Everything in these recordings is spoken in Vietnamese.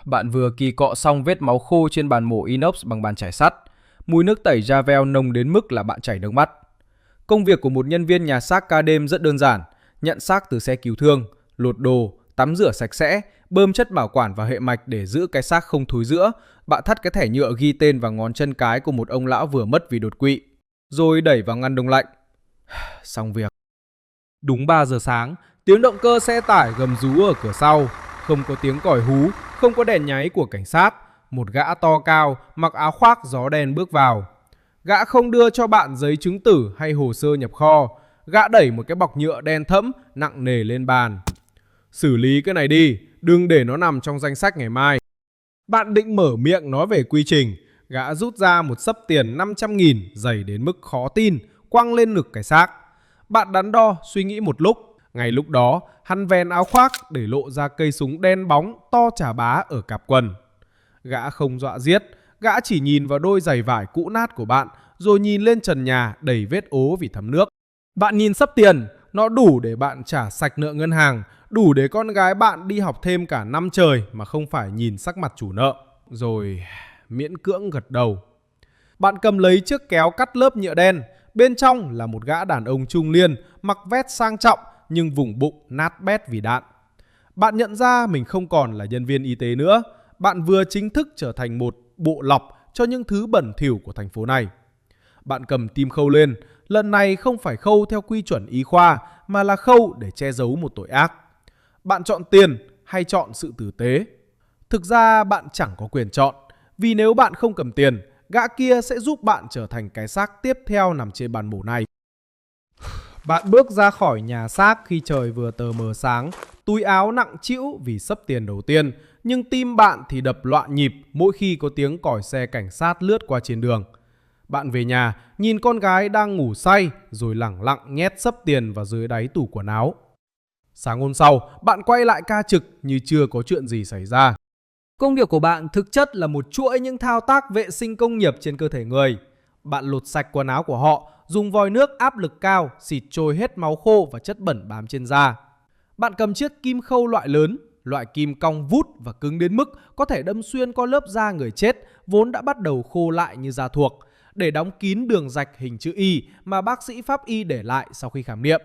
Bạn vừa kỳ cọ xong vết máu khô trên bàn mổ inox bằng bàn chải sắt. Mùi nước tẩy Javel nồng đến mức là bạn chảy nước mắt. Công việc của một nhân viên nhà xác ca đêm rất đơn giản. Nhận xác từ xe cứu thương, lột đồ, tắm rửa sạch sẽ, bơm chất bảo quản vào hệ mạch để giữ cái xác không thối rữa. Bạn thắt cái thẻ nhựa ghi tên vào ngón chân cái của một ông lão vừa mất vì đột quỵ, rồi đẩy vào ngăn đông lạnh. Xong việc. Đúng 3 giờ sáng, tiếng động cơ xe tải gầm rú ở cửa sau. Không có tiếng còi hú, không có đèn nháy của cảnh sát. Một gã to cao, mặc áo khoác gió đen bước vào. Gã không đưa cho bạn giấy chứng tử hay hồ sơ nhập kho. Gã đẩy một cái bọc nhựa đen thẫm nặng nề lên bàn. Xử lý cái này đi, đừng để nó nằm trong danh sách ngày mai. Bạn định mở miệng nói về quy trình. Gã rút ra một xấp tiền 500.000 dày đến mức khó tin, quăng lên ngực cái xác. Bạn đắn đo suy nghĩ một lúc. Ngay lúc đó, hắn vén áo khoác để lộ ra cây súng đen bóng to chà bá ở cạp quần. Gã không dọa giết, gã chỉ nhìn vào đôi giày vải cũ nát của bạn, rồi nhìn lên trần nhà đầy vết ố vì thấm nước. Bạn nhìn xấp tiền, nó đủ để bạn trả sạch nợ ngân hàng, đủ để con gái bạn đi học thêm cả năm trời mà không phải nhìn sắc mặt chủ nợ. Rồi miễn cưỡng gật đầu. Bạn cầm lấy chiếc kéo cắt lớp nhựa đen. Bên trong là một gã đàn ông trung niên, mặc vest sang trọng nhưng vùng bụng nát bét vì đạn. Bạn nhận ra mình không còn là nhân viên y tế nữa. Bạn vừa chính thức trở thành một bộ lọc cho những thứ bẩn thỉu của thành phố này. Bạn cầm tim khâu lên. Lần này không phải khâu theo quy chuẩn y khoa, mà là khâu để che giấu một tội ác. Bạn chọn tiền hay chọn sự tử tế? Thực ra bạn chẳng có quyền chọn. Vì nếu bạn không cầm tiền, gã kia sẽ giúp bạn trở thành cái xác tiếp theo nằm trên bàn mổ này. Bạn bước ra khỏi nhà xác khi trời vừa tờ mờ sáng. Túi áo nặng trĩu vì xấp tiền đầu tiên, nhưng tim bạn thì đập loạn nhịp mỗi khi có tiếng còi xe cảnh sát lướt qua trên đường. Bạn về nhà, nhìn con gái đang ngủ say, rồi lẳng lặng nhét xấp tiền vào dưới đáy tủ quần áo. Sáng hôm sau, bạn quay lại ca trực như chưa có chuyện gì xảy ra. Công việc của bạn thực chất là một chuỗi những thao tác vệ sinh công nghiệp trên cơ thể người. Bạn lột sạch quần áo của họ, dùng vòi nước áp lực cao, xịt trôi hết máu khô và chất bẩn bám trên da. Bạn cầm chiếc kim khâu loại lớn, loại kim cong vút và cứng đến mức có thể đâm xuyên qua lớp da người chết vốn đã bắt đầu khô lại như da thuộc, để đóng kín đường rạch hình chữ Y mà bác sĩ pháp y để lại sau khi khám nghiệm.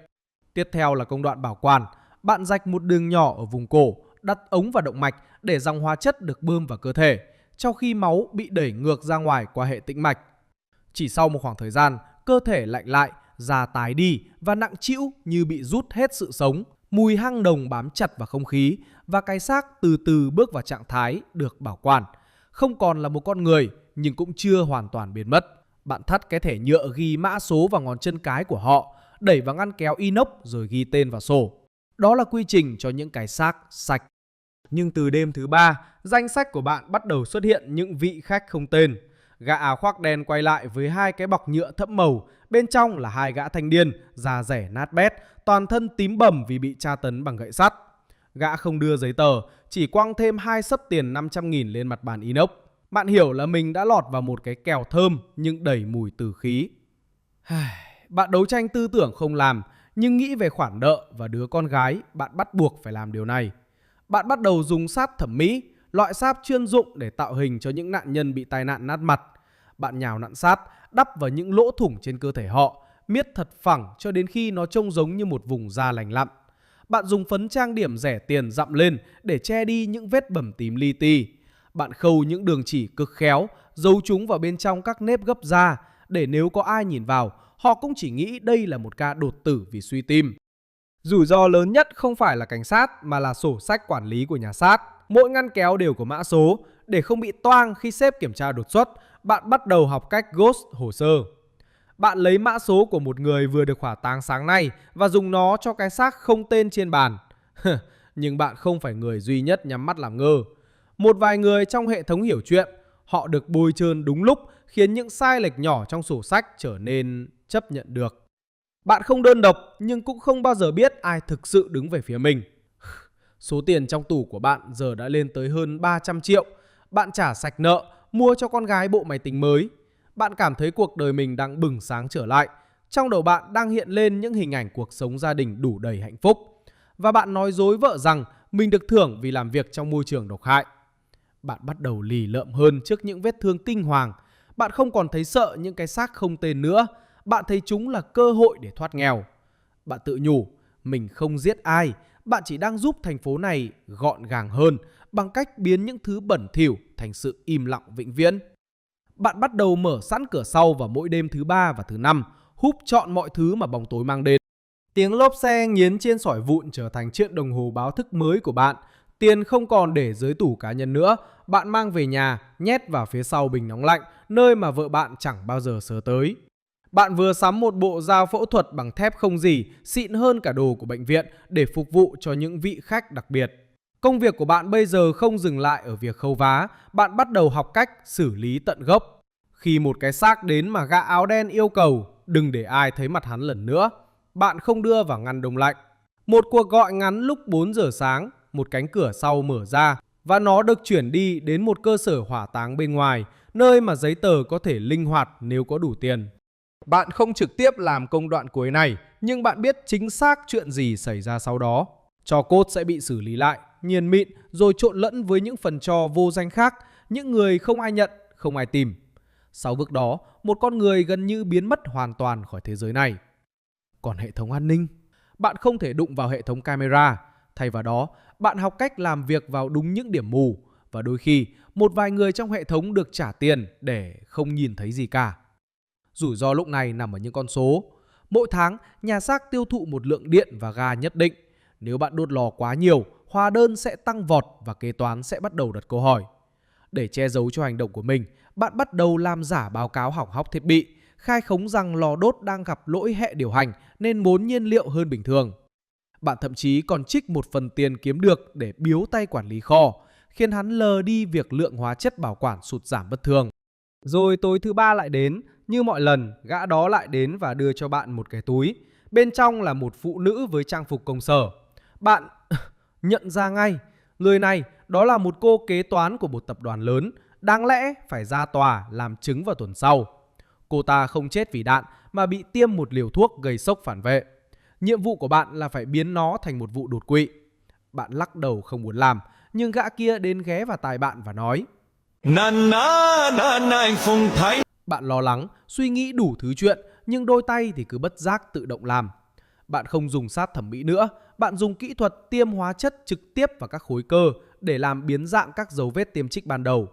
Tiếp theo là công đoạn bảo quản. Bạn rạch một đường nhỏ ở vùng cổ, đặt ống vào động mạch để dòng hóa chất được bơm vào cơ thể, trong khi máu bị đẩy ngược ra ngoài qua hệ tĩnh mạch. Chỉ sau một khoảng thời gian, cơ thể lạnh lại, da tái đi và nặng trĩu như bị rút hết sự sống. Mùi hăng đồng bám chặt vào không khí và cái xác từ từ bước vào trạng thái được bảo quản. Không còn là một con người nhưng cũng chưa hoàn toàn biến mất. Bạn thắt cái thẻ nhựa ghi mã số vào ngón chân cái của họ, đẩy vào ngăn kéo inox rồi ghi tên vào sổ. Đó là quy trình cho những cái xác sạch. Nhưng từ đêm thứ 3, danh sách của bạn bắt đầu xuất hiện những vị khách không tên. Gã áo khoác đen quay lại với hai cái bọc nhựa thẫm màu. Bên trong là hai gã thanh niên, da rẻ nát bét, toàn thân tím bầm vì bị tra tấn bằng gậy sắt. Gã không đưa giấy tờ, chỉ quăng thêm 2 xấp tiền 500.000 lên mặt bàn inox. Bạn hiểu là mình đã lọt vào một cái kèo thơm nhưng đầy mùi tử khí. Bạn đấu tranh tư tưởng không làm, nhưng nghĩ về khoản nợ và đứa con gái, bạn bắt buộc phải làm điều này. Bạn bắt đầu dùng sáp thẩm mỹ, loại sáp chuyên dụng để tạo hình cho những nạn nhân bị tai nạn nát mặt. Bạn nhào nặn sáp, đắp vào những lỗ thủng trên cơ thể họ, miết thật phẳng cho đến khi nó trông giống như một vùng da lành lặn. Bạn dùng phấn trang điểm rẻ tiền dặm lên để che đi những vết bầm tím li ti. Bạn khâu những đường chỉ cực khéo, giấu chúng vào bên trong các nếp gấp da, để nếu có ai nhìn vào, họ cũng chỉ nghĩ đây là một ca đột tử vì suy tim. Rủi ro lớn nhất không phải là cảnh sát mà là sổ sách quản lý của nhà xác. Mỗi ngăn kéo đều có mã số. Để không bị toang khi sếp kiểm tra đột xuất, bạn bắt đầu học cách ghost hồ sơ. Bạn lấy mã số của một người vừa được hỏa táng sáng nay và dùng nó cho cái xác không tên trên bàn. Nhưng bạn không phải người duy nhất nhắm mắt làm ngơ. Một vài người trong hệ thống hiểu chuyện, họ được bôi trơn đúng lúc, khiến những sai lệch nhỏ trong sổ sách trở nên chấp nhận được. Bạn không đơn độc nhưng cũng không bao giờ biết ai thực sự đứng về phía mình. Số tiền trong tủ của bạn giờ đã lên tới hơn 300 triệu. Bạn trả sạch nợ, mua cho con gái bộ máy tính mới. Bạn cảm thấy cuộc đời mình đang bừng sáng trở lại. Trong đầu bạn đang hiện lên những hình ảnh cuộc sống gia đình đủ đầy hạnh phúc. Và bạn nói dối vợ rằng mình được thưởng vì làm việc trong môi trường độc hại. Bạn bắt đầu lì lợm hơn trước những vết thương kinh hoàng. Bạn không còn thấy sợ những cái xác không tên nữa. Bạn thấy chúng là cơ hội để thoát nghèo. Bạn tự nhủ, mình không giết ai, bạn chỉ đang giúp thành phố này gọn gàng hơn bằng cách biến những thứ bẩn thỉu thành sự im lặng vĩnh viễn. Bạn bắt đầu mở sẵn cửa sau vào mỗi đêm thứ 3 và thứ 5, húp trọn mọi thứ mà bóng tối mang đến. Tiếng lốp xe nghiến trên sỏi vụn trở thành chiếc đồng hồ báo thức mới của bạn. Tiền không còn để dưới tủ cá nhân nữa, bạn mang về nhà, nhét vào phía sau bình nóng lạnh, nơi mà vợ bạn chẳng bao giờ sờ tới. Bạn vừa sắm một bộ dao phẫu thuật bằng thép không rỉ, xịn hơn cả đồ của bệnh viện để phục vụ cho những vị khách đặc biệt. Công việc của bạn bây giờ không dừng lại ở việc khâu vá, bạn bắt đầu học cách xử lý tận gốc. Khi một cái xác đến mà gã áo đen yêu cầu, đừng để ai thấy mặt hắn lần nữa, bạn không đưa vào ngăn đông lạnh. Một cuộc gọi ngắn lúc 4 giờ sáng, một cánh cửa sau mở ra và nó được chuyển đi đến một cơ sở hỏa táng bên ngoài, nơi mà giấy tờ có thể linh hoạt nếu có đủ tiền. Bạn không trực tiếp làm công đoạn cuối này, nhưng bạn biết chính xác chuyện gì xảy ra sau đó. Tro cốt sẽ bị xử lý lại, nghiền mịn rồi trộn lẫn với những phần tro vô danh khác, những người không ai nhận, không ai tìm. Sau bước đó, một con người gần như biến mất hoàn toàn khỏi thế giới này. Còn hệ thống an ninh, bạn không thể đụng vào hệ thống camera. Thay vào đó, bạn học cách làm việc vào đúng những điểm mù, và đôi khi một vài người trong hệ thống được trả tiền để không nhìn thấy gì cả. Rủi ro lúc này nằm ở những con số. Mỗi tháng, nhà xác tiêu thụ một lượng điện và ga nhất định. Nếu bạn đốt lò quá nhiều, hóa đơn sẽ tăng vọt và kế toán sẽ bắt đầu đặt câu hỏi. Để che giấu cho hành động của mình, bạn bắt đầu làm giả báo cáo hỏng hóc thiết bị, khai khống rằng lò đốt đang gặp lỗi hệ điều hành nên muốn nhiên liệu hơn bình thường. Bạn thậm chí còn trích một phần tiền kiếm được để biếu tay quản lý kho, khiến hắn lờ đi việc lượng hóa chất bảo quản sụt giảm bất thường. Rồi tối thứ 3 lại đến, như mọi lần, gã đó lại đến và đưa cho bạn một cái túi. Bên trong là một phụ nữ với trang phục công sở. Bạn nhận ra ngay, người này đó là một cô kế toán của một tập đoàn lớn, đáng lẽ phải ra tòa làm chứng vào tuần sau. Cô ta không chết vì đạn mà bị tiêm một liều thuốc gây sốc phản vệ. Nhiệm vụ của bạn là phải biến nó thành một vụ đột quỵ. Bạn lắc đầu không muốn làm, nhưng gã kia đến ghé vào tai bạn và nói: Bạn lo lắng, suy nghĩ đủ thứ chuyện, nhưng đôi tay thì cứ bất giác tự động làm. Bạn không dùng sát thẩm mỹ nữa, bạn dùng kỹ thuật tiêm hóa chất trực tiếp vào các khối cơ để làm biến dạng các dấu vết tiêm trích ban đầu.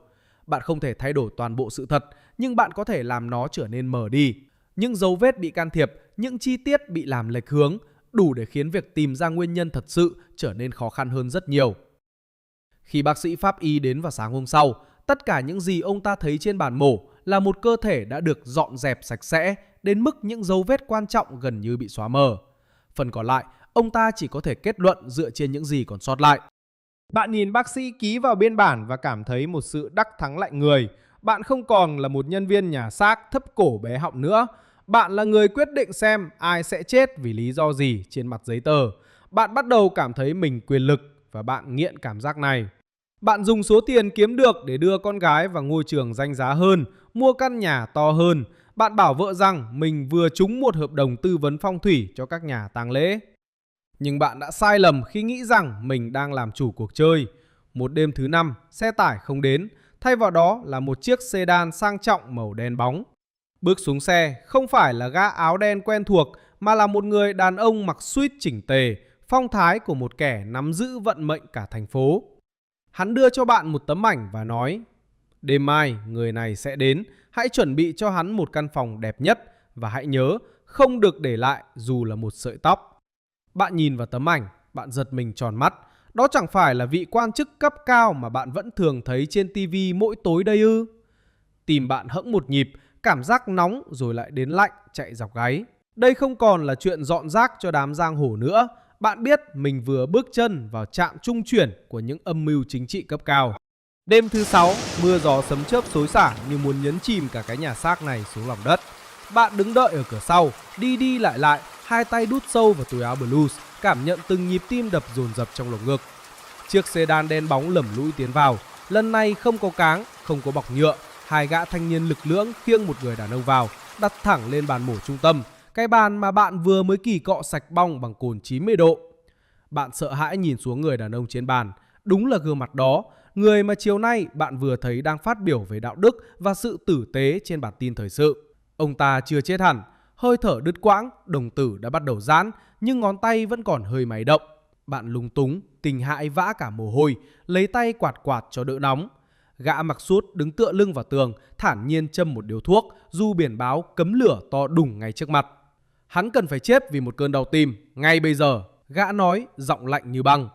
Bạn không thể thay đổi toàn bộ sự thật, nhưng bạn có thể làm nó trở nên mờ đi. Những dấu vết bị can thiệp, những chi tiết bị làm lệch hướng, đủ để khiến việc tìm ra nguyên nhân thật sự trở nên khó khăn hơn rất nhiều. Khi bác sĩ pháp y đến vào sáng hôm sau, tất cả những gì ông ta thấy trên bàn mổ là một cơ thể đã được dọn dẹp sạch sẽ đến mức những dấu vết quan trọng gần như bị xóa mờ. Phần còn lại, ông ta chỉ có thể kết luận dựa trên những gì còn sót lại. Bạn nhìn bác sĩ ký vào biên bản và cảm thấy một sự đắc thắng lạnh người. Bạn không còn là một nhân viên nhà xác thấp cổ bé họng nữa. Bạn là người quyết định xem ai sẽ chết vì lý do gì trên mặt giấy tờ. Bạn bắt đầu cảm thấy mình quyền lực và bạn nghiện cảm giác này. Bạn dùng số tiền kiếm được để đưa con gái vào ngôi trường danh giá hơn, mua căn nhà to hơn. Bạn bảo vợ rằng mình vừa trúng một hợp đồng tư vấn phong thủy cho các nhà tang lễ. Nhưng bạn đã sai lầm khi nghĩ rằng mình đang làm chủ cuộc chơi. Một đêm thứ 5, xe tải không đến, thay vào đó là một chiếc sedan sang trọng màu đen bóng. Bước xuống xe không phải là gã áo đen quen thuộc, mà là một người đàn ông mặc suit chỉnh tề, phong thái của một kẻ nắm giữ vận mệnh cả thành phố. Hắn đưa cho bạn một tấm ảnh và nói: đêm mai người này sẽ đến, hãy chuẩn bị cho hắn một căn phòng đẹp nhất và hãy nhớ không được để lại dù là một sợi tóc. Bạn nhìn vào tấm ảnh, bạn giật mình tròn mắt. Đó chẳng phải là vị quan chức cấp cao mà bạn vẫn thường thấy trên TV mỗi tối đây ư? Tim bạn hững một nhịp, cảm giác nóng rồi lại đến lạnh chạy dọc gáy. Đây không còn là chuyện dọn rác cho đám giang hồ nữa. Bạn biết mình vừa bước chân vào trạm trung chuyển của những âm mưu chính trị cấp cao. Đêm thứ 6, mưa gió sấm chớp xối xả như muốn nhấn chìm cả cái nhà xác này xuống lòng đất. Bạn đứng đợi ở cửa sau, đi đi lại, hai tay đút sâu vào túi áo blues, cảm nhận từng nhịp tim đập dồn dập trong lồng ngực. Chiếc sedan đen bóng lầm lũi tiến vào. Lần này không có cáng, không có bọc nhựa. Hai gã thanh niên lực lưỡng khiêng một người đàn ông vào, đặt thẳng lên bàn mổ trung tâm, cái bàn mà bạn vừa mới kỳ cọ sạch bong bằng cồn 90 độ. Bạn sợ hãi nhìn xuống người đàn ông trên bàn. Đúng là gương mặt đó, người mà chiều nay bạn vừa thấy đang phát biểu về đạo đức và sự tử tế trên bản tin thời sự. Ông ta chưa chết hẳn, hơi thở đứt quãng, đồng tử đã bắt đầu giãn, nhưng ngón tay vẫn còn hơi máy động. Bạn lúng túng, tình hãi vã cả mồ hôi, lấy tay quạt quạt cho đỡ nóng. Gã mặc sút đứng tựa lưng vào tường, thản nhiên châm một điếu thuốc, dù biển báo cấm lửa to đùng ngay trước mặt. Hắn cần phải chết vì một cơn đau tim, ngay bây giờ, gã nói, giọng lạnh như băng.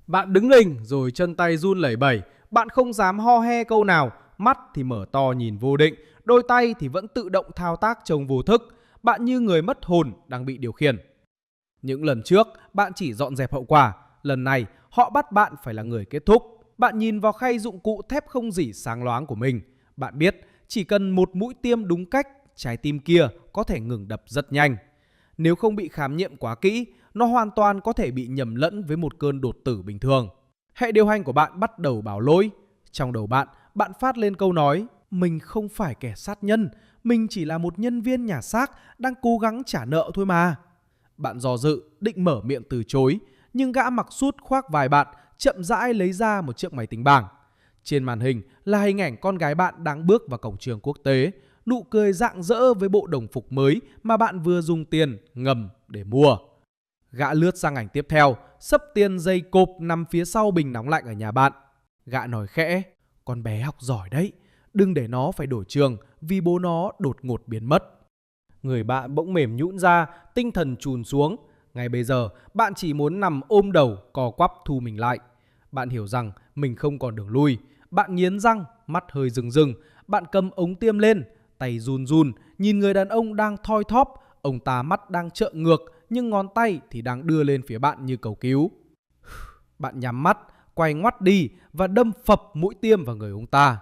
Bạn đứng lình rồi chân tay run lẩy bẩy, bạn không dám ho he câu nào, mắt thì mở to nhìn vô định, đôi tay thì vẫn tự động thao tác trông vô thức. Bạn như người mất hồn đang bị điều khiển. Những lần trước, bạn chỉ dọn dẹp hậu quả, lần này họ bắt bạn phải là người kết thúc. Bạn nhìn vào khay dụng cụ thép không rỉ sáng loáng của mình. Bạn biết chỉ cần một mũi tiêm đúng cách, trái tim kia có thể ngừng đập rất nhanh. Nếu không bị khám nghiệm quá kỹ, nó hoàn toàn có thể bị nhầm lẫn với một cơn đột tử bình thường. Hệ điều hành của bạn bắt đầu báo lỗi. Trong đầu bạn, bạn phát lên câu nói: mình không phải kẻ sát nhân, mình chỉ là một nhân viên nhà xác đang cố gắng trả nợ thôi mà. Bạn do dự, định mở miệng từ chối, nhưng gã mặc sút khoác vai bạn, chậm rãi lấy ra một chiếc máy tính bảng. Trên màn hình là hình ảnh con gái bạn đang bước vào cổng trường quốc tế, nụ cười rạng rỡ với bộ đồng phục mới mà bạn vừa dùng tiền ngầm để mua. Gã lướt sang ảnh tiếp theo, xấp tiền dây cộp nằm phía sau bình nóng lạnh ở nhà bạn. Gã nói khẽ: con bé học giỏi đấy, đừng để nó phải đổi trường vì bố nó đột ngột biến mất. Người bạn bỗng mềm nhũn ra, tinh thần trùn xuống. Ngay bây giờ, bạn chỉ muốn nằm ôm đầu, co quắp thu mình lại. Bạn hiểu rằng mình không còn đường lui. Bạn nghiến răng, mắt hơi rừng rừng. Bạn cầm ống tiêm lên, tay run run, nhìn người đàn ông đang thoi thóp. Ông ta mắt đang trợn ngược, nhưng ngón tay thì đang đưa lên phía bạn như cầu cứu. Bạn nhắm mắt, quay ngoắt đi và đâm phập mũi tiêm vào người ông ta.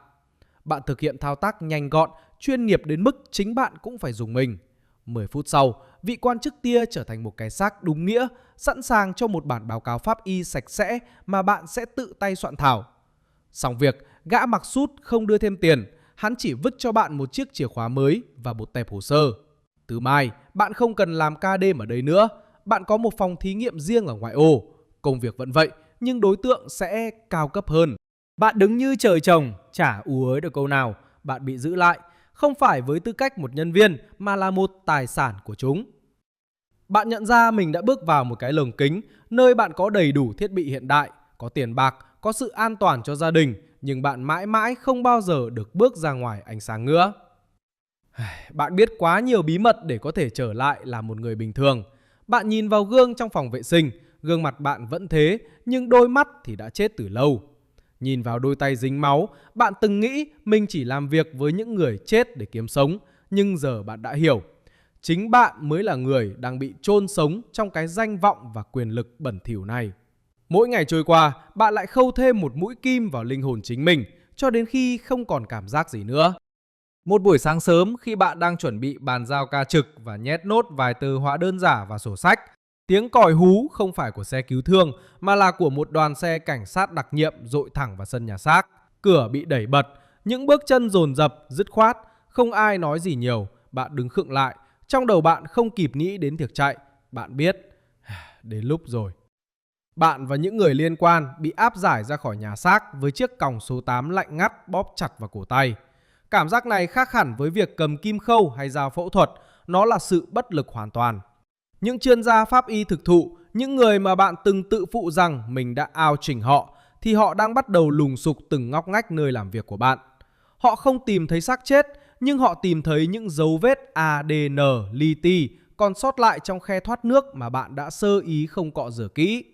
Bạn thực hiện thao tác nhanh gọn, chuyên nghiệp đến mức chính bạn cũng phải dùng mình. 10 phút sau, vị quan chức tia trở thành một cái xác đúng nghĩa, sẵn sàng cho một bản báo cáo pháp y sạch sẽ mà bạn sẽ tự tay soạn thảo. Xong việc, gã mặc sút không đưa thêm tiền, hắn chỉ vứt cho bạn một chiếc chìa khóa mới và một tệp hồ sơ. Từ mai, bạn không cần làm ca đêm ở đây nữa. Bạn có một phòng thí nghiệm riêng ở ngoại ô. Công việc vẫn vậy, nhưng đối tượng sẽ cao cấp hơn. Bạn đứng như trời trồng, chả ú ới được câu nào. Bạn bị giữ lại, không phải với tư cách một nhân viên mà là một tài sản của chúng. Bạn nhận ra mình đã bước vào một cái lồng kính, nơi bạn có đầy đủ thiết bị hiện đại, có tiền bạc, có sự an toàn cho gia đình, nhưng bạn mãi mãi không bao giờ được bước ra ngoài ánh sáng nữa. Bạn biết quá nhiều bí mật để có thể trở lại là một người bình thường. Bạn nhìn vào gương trong phòng vệ sinh, gương mặt bạn vẫn thế, nhưng đôi mắt thì đã chết từ lâu. Nhìn vào đôi tay dính máu, bạn từng nghĩ mình chỉ làm việc với những người chết để kiếm sống, nhưng giờ bạn đã hiểu. Chính bạn mới là người đang bị chôn sống trong cái danh vọng và quyền lực bẩn thỉu này. Mỗi ngày trôi qua, bạn lại khâu thêm một mũi kim vào linh hồn chính mình, cho đến khi không còn cảm giác gì nữa. Một buổi sáng sớm, khi bạn đang chuẩn bị bàn giao ca trực và nhét nốt vài tờ hóa đơn giả vào sổ sách, tiếng còi hú không phải của xe cứu thương mà là của một đoàn xe cảnh sát đặc nhiệm dội thẳng vào sân nhà xác. Cửa bị đẩy bật, những bước chân dồn dập, dứt khoát, không ai nói gì nhiều. Bạn đứng khựng lại, trong đầu bạn không kịp nghĩ đến việc chạy. Bạn biết, đến lúc rồi. Bạn và những người liên quan bị áp giải ra khỏi nhà xác với chiếc còng số 8 lạnh ngắt bóp chặt vào cổ tay. Cảm giác này khác hẳn với việc cầm kim khâu hay dao phẫu thuật, nó là sự bất lực hoàn toàn. Những chuyên gia pháp y thực thụ, những người mà bạn từng tự phụ rằng mình đã ao chỉnh họ, thì họ đang bắt đầu lùng sục từng ngóc ngách nơi làm việc của bạn. Họ không tìm thấy xác chết, nhưng họ tìm thấy những dấu vết ADN li ti còn sót lại trong khe thoát nước mà bạn đã sơ ý không cọ rửa kỹ.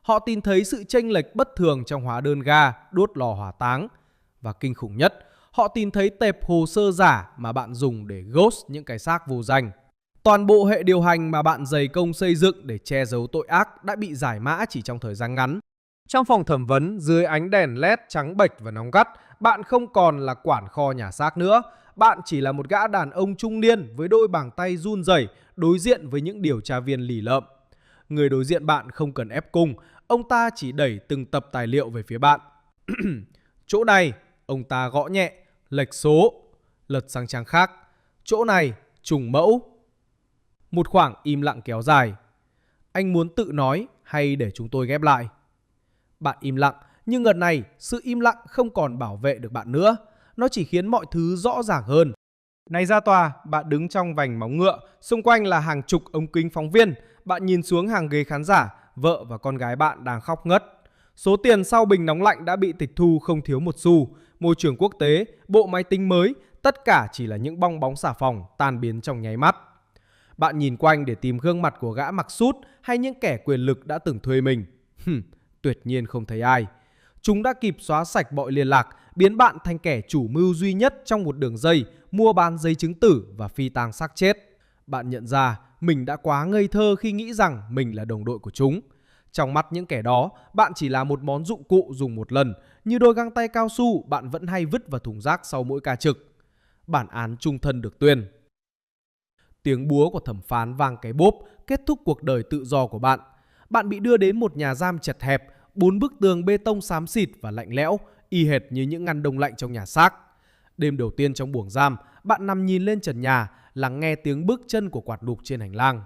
Họ tìm thấy sự chênh lệch bất thường trong hóa đơn ga đốt lò hỏa táng. Và kinh khủng nhất, họ tìm thấy tệp hồ sơ giả mà bạn dùng để ghost những cái xác vô danh. Toàn bộ hệ điều hành mà bạn dày công xây dựng để che giấu tội ác đã bị giải mã chỉ trong thời gian ngắn. Trong phòng thẩm vấn, dưới ánh đèn LED trắng bệch và nóng gắt, bạn không còn là quản kho nhà xác nữa. Bạn chỉ là một gã đàn ông trung niên với đôi bàn tay run rẩy đối diện với những điều tra viên lì lợm. Người đối diện bạn không cần ép cung, ông ta chỉ đẩy từng tập tài liệu về phía bạn. Chỗ này, ông ta gõ nhẹ, lệch số, lật sang trang khác. Chỗ này, trùng mẫu. Một khoảng im lặng kéo dài. Anh muốn tự nói hay để chúng tôi ghép lại? Bạn im lặng, Nhưng lần này, sự im lặng không còn bảo vệ được bạn nữa. Nó chỉ khiến mọi thứ rõ ràng hơn. Này ra tòa, bạn đứng trong vành móng ngựa, xung quanh là hàng chục ống kính phóng viên. Bạn nhìn xuống hàng ghế khán giả, vợ và con gái bạn đang khóc ngất. Số tiền sau bình nóng lạnh đã bị tịch thu không thiếu một xu. Môi trường quốc tế, bộ máy tính mới, tất cả chỉ là những bong bóng xà phòng tan biến trong nháy mắt. Bạn nhìn quanh để tìm gương mặt của gã mặc sút hay những kẻ quyền lực đã từng thuê mình. Tuyệt nhiên không thấy ai. Chúng đã kịp xóa sạch mọi liên lạc, biến bạn thành kẻ chủ mưu duy nhất trong một đường dây mua bán giấy chứng tử và phi tang xác chết. Bạn nhận ra mình đã quá ngây thơ khi nghĩ rằng mình là đồng đội của chúng. Trong mắt những kẻ đó, bạn chỉ là một món dụng cụ dùng một lần, như đôi găng tay cao su bạn vẫn hay vứt vào thùng rác sau mỗi ca trực. Bản án chung thân được tuyên. Tiếng búa của thẩm phán vang cái bốp, kết thúc cuộc đời tự do của bạn. Bạn bị đưa đến một nhà giam chật hẹp, 4 bức tường bê tông xám xịt và lạnh lẽo, y hệt như những ngăn đông lạnh trong nhà xác. Đêm đầu tiên trong buồng giam, bạn nằm nhìn lên trần nhà, lắng nghe tiếng bước chân của quạt đục trên hành lang.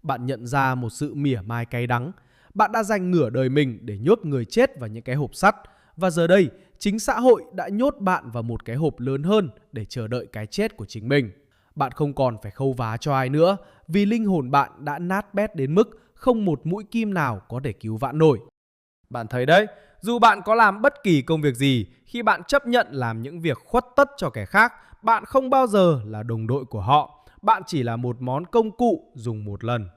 Bạn nhận ra một sự mỉa mai cay đắng. Bạn đã dành nửa đời mình để nhốt người chết vào những cái hộp sắt, và giờ đây, chính xã hội đã nhốt bạn vào một cái hộp lớn hơn để chờ đợi cái chết của chính mình. Bạn không còn phải khâu vá cho ai nữa, vì linh hồn bạn đã nát bét đến mức không một mũi kim nào có thể cứu vãn nổi. Bạn thấy đấy, dù bạn có làm bất kỳ công việc gì, khi bạn chấp nhận làm những việc khuất tất cho kẻ khác, bạn không bao giờ là đồng đội của họ. Bạn chỉ là một món công cụ dùng một lần.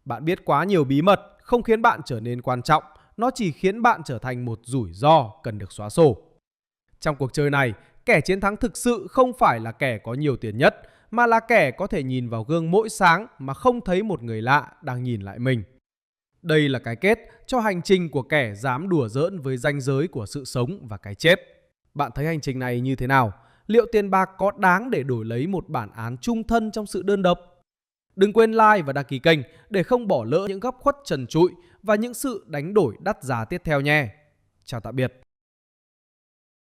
Bạn biết quá nhiều bí mật không khiến bạn trở nên quan trọng, nó chỉ khiến bạn trở thành một rủi ro cần được xóa sổ. Trong cuộc chơi này, kẻ chiến thắng thực sự không phải là kẻ có nhiều tiền nhất, mà là kẻ có thể nhìn vào gương mỗi sáng mà không thấy một người lạ đang nhìn lại mình. Đây là cái kết cho hành trình của kẻ dám đùa giỡn với ranh giới của sự sống và cái chết. Bạn thấy hành trình này như thế nào? Liệu tiền bạc có đáng để đổi lấy một bản án chung thân trong sự đơn độc? Đừng quên like và đăng ký kênh để không bỏ lỡ những góc khuất trần trụi và những sự đánh đổi đắt giá tiếp theo nhé. Chào tạm biệt.